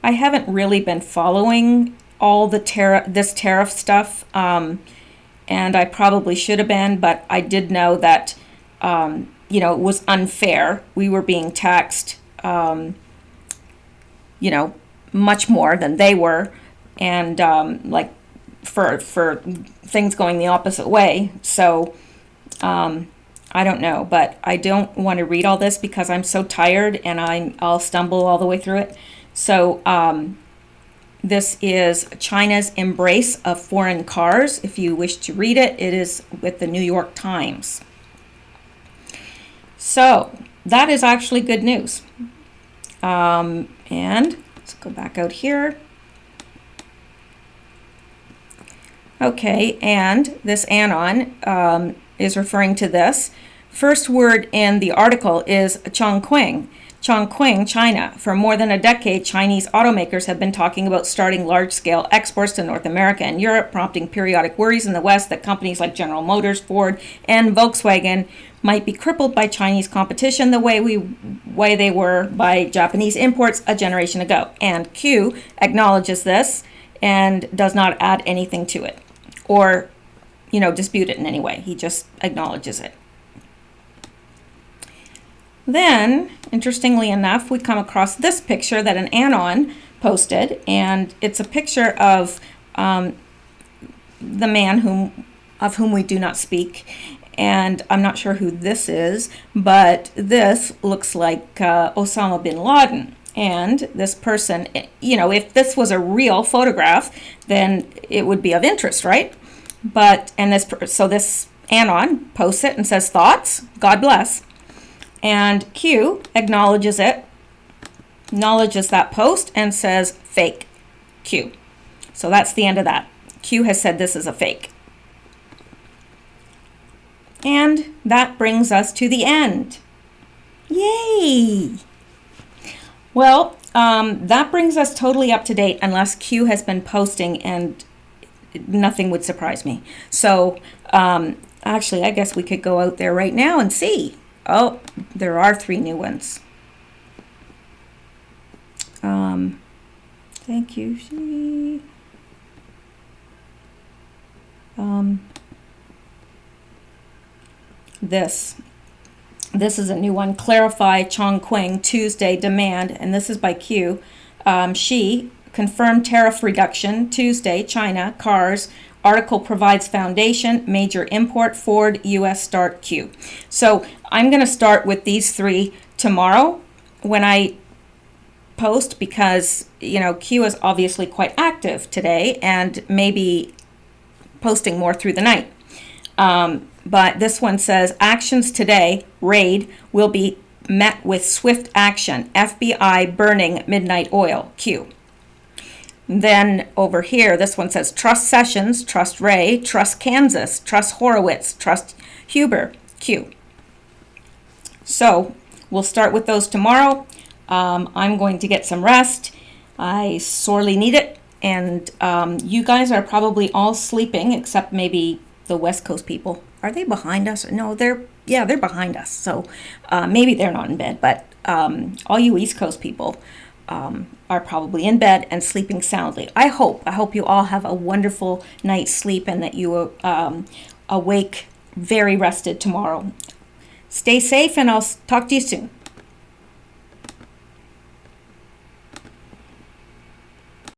S1: I haven't really been following all the tariff stuff, and I probably should have been, but I did know that, it was unfair. We were being taxed, much more than they were, and for things going the opposite way. So I don't know, but I don't want to read all this because I'm so tired and I'll stumble all the way through it. So This is China's embrace of foreign cars. If you wish to read it, it is with the New York Times. So that is actually good news. And let's go back out here. Okay, and this anon is referring to this. First word in the article is Chongqing. Chongqing, China. For more than a decade, Chinese automakers have been talking about starting large-scale exports to North America and Europe, prompting periodic worries in the West that companies like General Motors, Ford, and Volkswagen might be crippled by Chinese competition the way they were by Japanese imports a generation ago. And Q acknowledges this and does not add anything to it or, dispute it in any way. He just acknowledges it. Then, interestingly enough, we come across this picture that an anon posted, and it's a picture of the man of whom we do not speak, and I'm not sure who this is, but this looks like Osama bin Laden. And this person, if this was a real photograph, then it would be of interest, right? So this anon posts it and says, "Thoughts? God bless." And Q acknowledges that post and says, "Fake, Q." So that's the end of that. Q has said this is a fake. And that brings us to the end. Yay! Well, that brings us totally up to date unless Q has been posting, and nothing would surprise me. So actually, I guess we could go out there right now and see. Oh, there are 3 new ones. Thank you. This is a new one. Clarify Chongqing Tuesday demand, and this is by Q. She confirmed tariff reduction Tuesday. China cars. Article provides foundation, major import, Ford, U.S. start Q. So I'm going to start with these 3 tomorrow when I post because, Q is obviously quite active today and maybe posting more through the night. But this one says, actions today, raid, will be met with swift action. FBI burning midnight oil, Q. Then over here, this one says, trust Sessions, trust Ray, trust Kansas, trust Horowitz, trust Huber, Q. So we'll start with those tomorrow. I'm going to get some rest. I sorely need it. And you guys are probably all sleeping, except maybe the West Coast people. Are they behind us? No, they're behind us. So maybe they're not in bed, but all you East Coast people are probably in bed and sleeping soundly. I hope you all have a wonderful night's sleep and that you awake very rested tomorrow. Stay safe, and I'll talk to you soon.